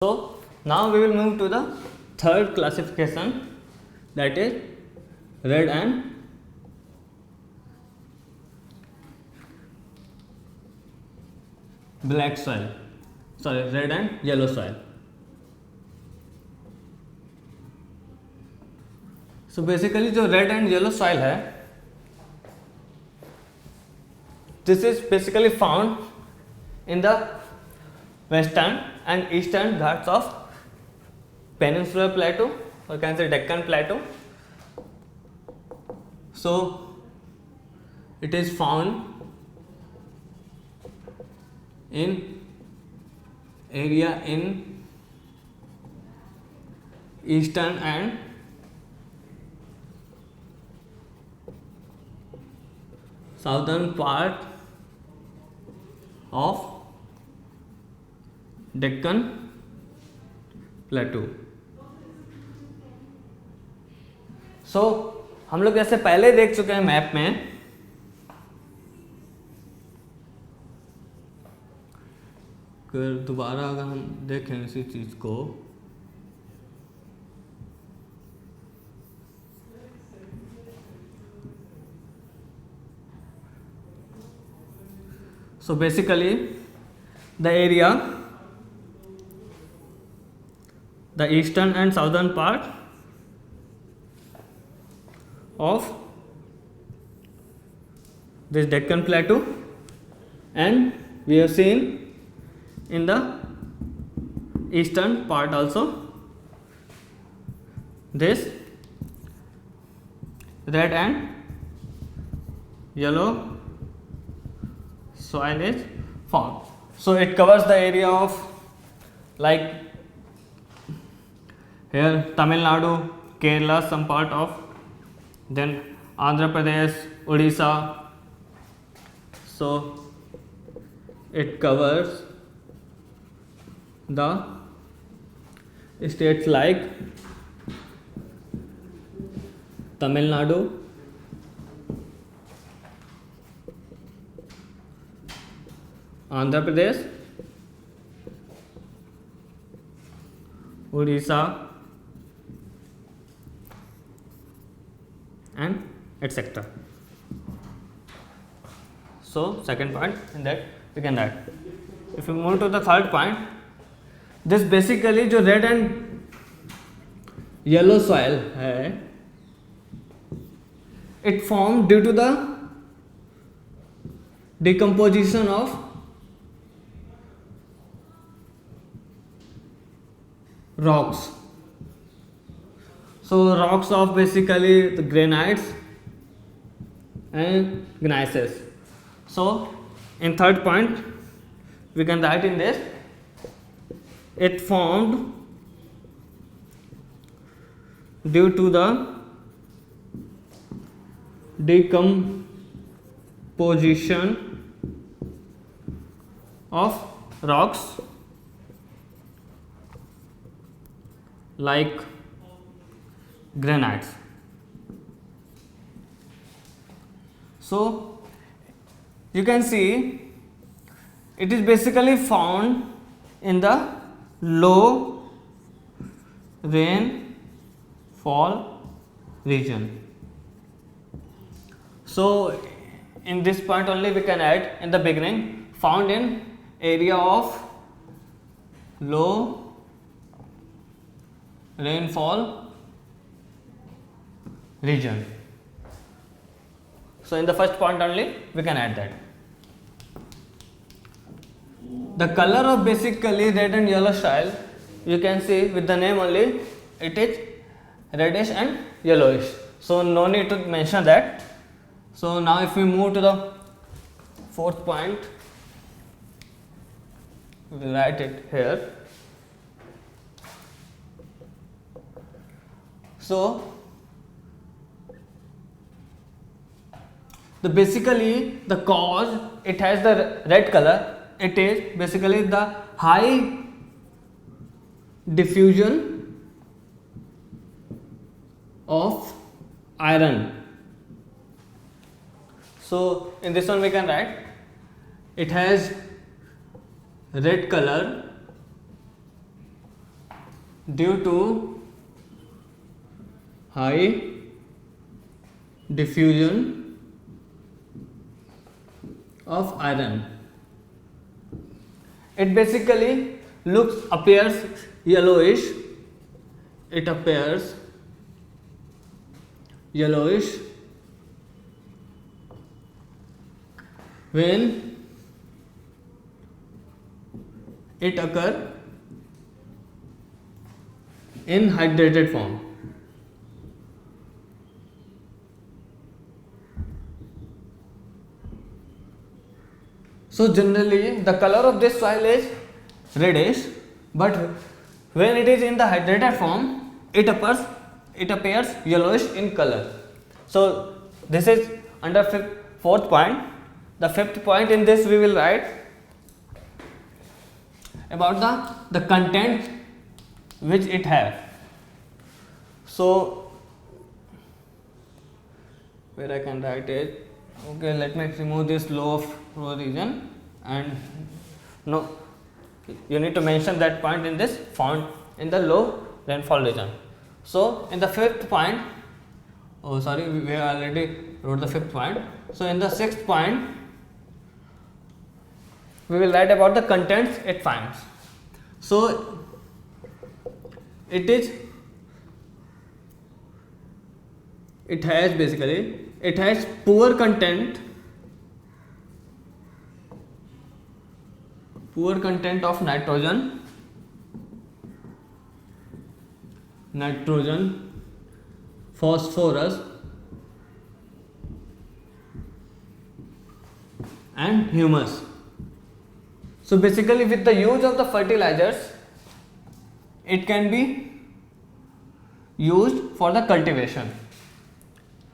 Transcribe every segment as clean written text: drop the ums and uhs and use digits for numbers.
So now we will move to the third classification, that is red and black soil, sorry, red and yellow soil. So basically जो red and yellow soil है, this is basically found in the western and eastern Ghats of Peninsular Plateau, or can say Deccan Plateau. So it is found in area in eastern and southern part of Deccan Plateau. So हम लोग जैसे पहले देख चुके हैं map में, अगर दोबारा अगर हम देखें इसी चीज को, so basically the area, the eastern and southern part of this Deccan Plateau, and we have seen in the eastern part also this red and yellow soil is found. So it covers the area of like here Tamil Nadu, Kerala, some part of, then Andhra Pradesh, Odisha. So it covers the states like Tamil Nadu, Andhra Pradesh, Odisha, and etc. So second point in that we can add. If we move to the third point, this basically जो red and yellow soil है, it formed due to the decomposition of rocks. So rocks of basically the granites and gneisses. So in third point we can write in this, it formed due to the decomposition of rocks like granites. So you can see it is basically found in the low rainfall region. So in this point only we can add in the beginning, found in area of low rainfall region. So in the first point only we can add that. The color of basically red and yellow soil, you can see with the name only, it is reddish and yellowish. So no need to mention that. So now if we move to the fourth point, we will write it here. So the basically the cause it has the red color, it is basically the high diffusion of iron. So in this one we can write, it has red color due to high diffusion of iron. It basically appears yellowish. It appears yellowish when it occurs in hydrated form. So generally the color of this soil is reddish, but when it is in the hydrated form, it appears yellowish in color. So this is under fourth point. The fifth point in this we will write about the content which it has. So where I can write it, okay, let me remove this low flow region, and no, you need to mention that point in this found in the low rainfall region. So in the fifth point, oh sorry, we already wrote the fifth point. So in the sixth point, we will write about the contents it finds. So it has poor content of nitrogen, phosphorus and humus. So basically with the use of the fertilizers, it can be used for the cultivation.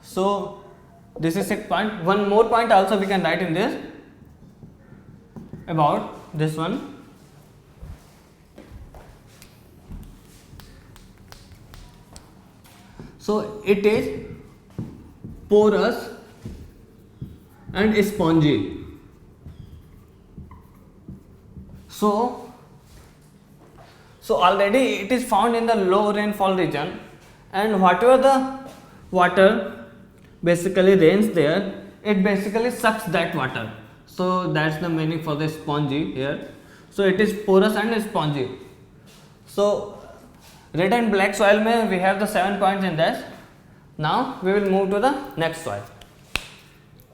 So this is 6 point. One more point also we can write in this about this one. So it is porous and spongy. So already it is found in the low rainfall region, and whatever the water basically rains there, it basically sucks that water. So that's the meaning for the spongy here. So it is porous and spongy. So red and black soil mein we have the 7 points in this. Now we will move to the next soil.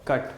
Cut.